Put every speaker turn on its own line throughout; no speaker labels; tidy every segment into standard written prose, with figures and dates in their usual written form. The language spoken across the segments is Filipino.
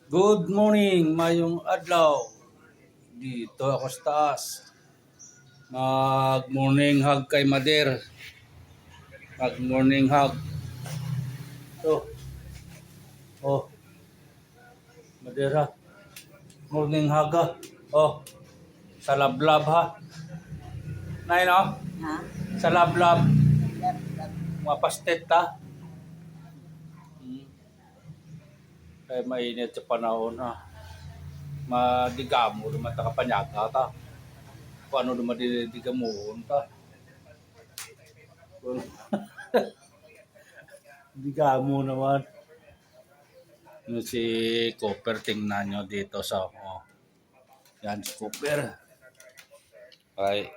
Good morning, mayong adlaw. Dito ako sa taas. Mag-morning hug kay Mader. Mag-morning hug. Oh, oh, Mader ha. Morning hug ha. Oh, sa lablab ha. Nay no?
Ha?
Sa lablab.
Lab, lab.
Mga pastet ha. Kaya mainit sa panahon ha. Madigamo naman ta kapanyaga ta. Kung ano naman digamuhon ta. Digamo naman. Yung si Cooper, tingnan nyo dito sa yan si Cooper. Ay,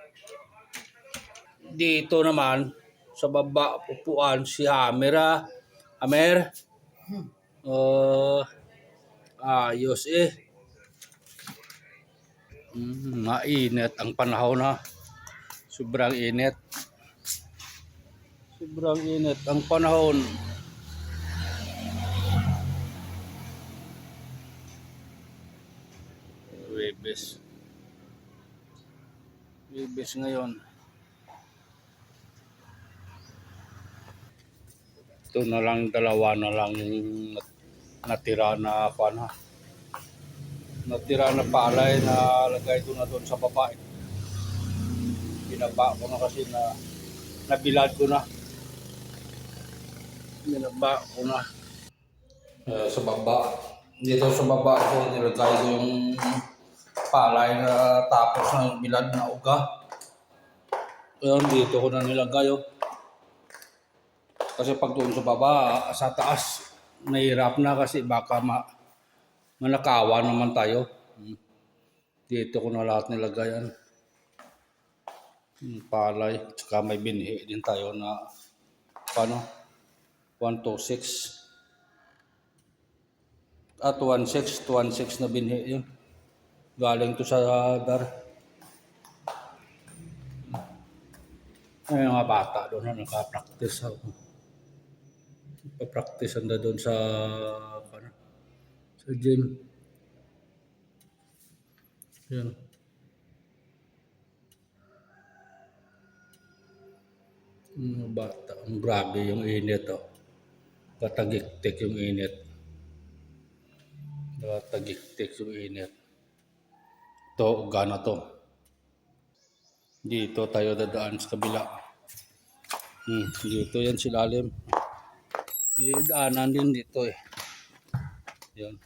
dito naman sa baba upuan si Hamera. Hamer. Ayos eh. Mainit ang panahon ha. Sobrang init. Sobrang init ang panahon. Webes ngayon. Ito na lang, dalawa na lang yung natira na natira na palay na lagay ko na doon sa baba. Binaba ko na kasi nabilad ko na. Binaba ko na. Sa baba. Dito sa baba ko nilagay ko yung palay na tapos ng bilad na uga. Ayun, dito ko na nilagay. Kasi pag doon sa baba, sa taas, mahirap na kasi baka manakawa naman tayo. Dito ko na lahat nilagayan. Palay. Tsaka may binhi din tayo na 126. At 16 na binhi yun. Galing to sa dar. Ay, mga bata doon na nakapractice ako. Papractice na doon sa gym. Yan. Mga bata. Ang grabe yung init Katagiktik yung init. Katagiktik yung init. Ito, gana to. Dito tayo dadaan sa kabila. Dito yan silalim. May daanan din dito eh. Yan.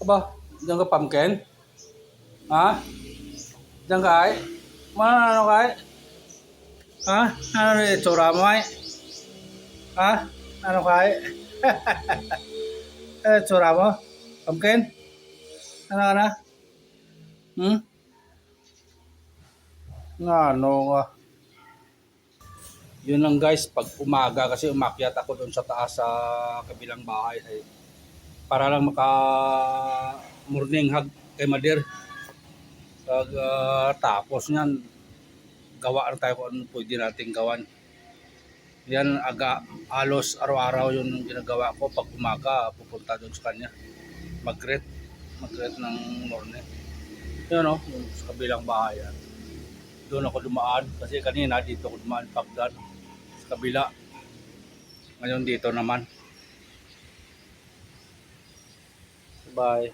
Aba, diyan ka pumpkin? Ha? Diyan ka ay? Ano ka ay? Ha? Ano rin itsura mo ay? Ha? Ano ka ay? Itsura mo? Pumpkin? Ano ka na? Ano nga? Yun lang guys, pag umaga kasi umakyat ako doon sa taas sa kabilang bahay para lang maka morning hug kay Mader. Tapos niyan, gawa na tayo kung ano pwede nating gawan. Yan, halos araw-araw yung ginagawa ko pag umaga, pupunta doon sa kanya. Mag-greet ng morning. Yun yung sa kabilang bahay. Doon ako dumaan kasi kanina dito ako dumaan pagdan sa kabila. Ngayon dito naman. Bye.